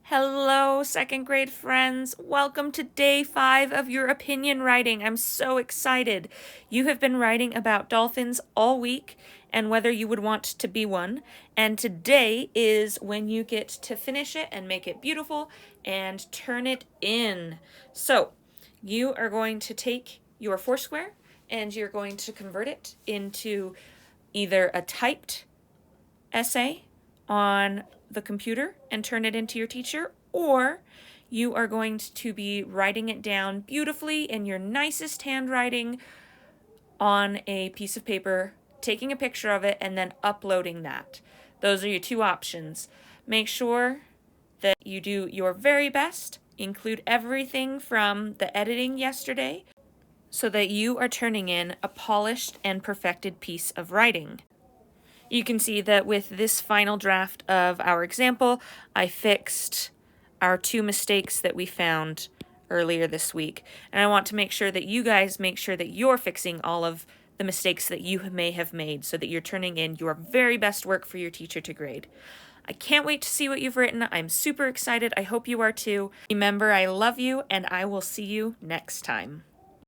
Hello, second grade friends. Welcome to day 5 of your opinion writing. I'm so excited. You have been writing about dolphins all week and whether you would want to be one. And today is when you get to finish it and make it beautiful and turn it in. So you are going to take your Foursquare and you're going to convert it into either a typed essay on the computer and turn it into your teacher, or you are going to be writing it down beautifully in your nicest handwriting on a piece of paper, taking a picture of it, and then uploading that. Those are your two options. Make sure that you do your very best, include everything from the editing yesterday, so that you are turning in a polished and perfected piece of writing. You can see that with this final draft of our example, I fixed our 2 mistakes that we found earlier this week. And I want to make sure that you guys make sure that you're fixing all of the mistakes that you may have made so that you're turning in your very best work for your teacher to grade. I can't wait to see what you've written. I'm super excited. I hope you are too. Remember, I love you, and I will see you next time.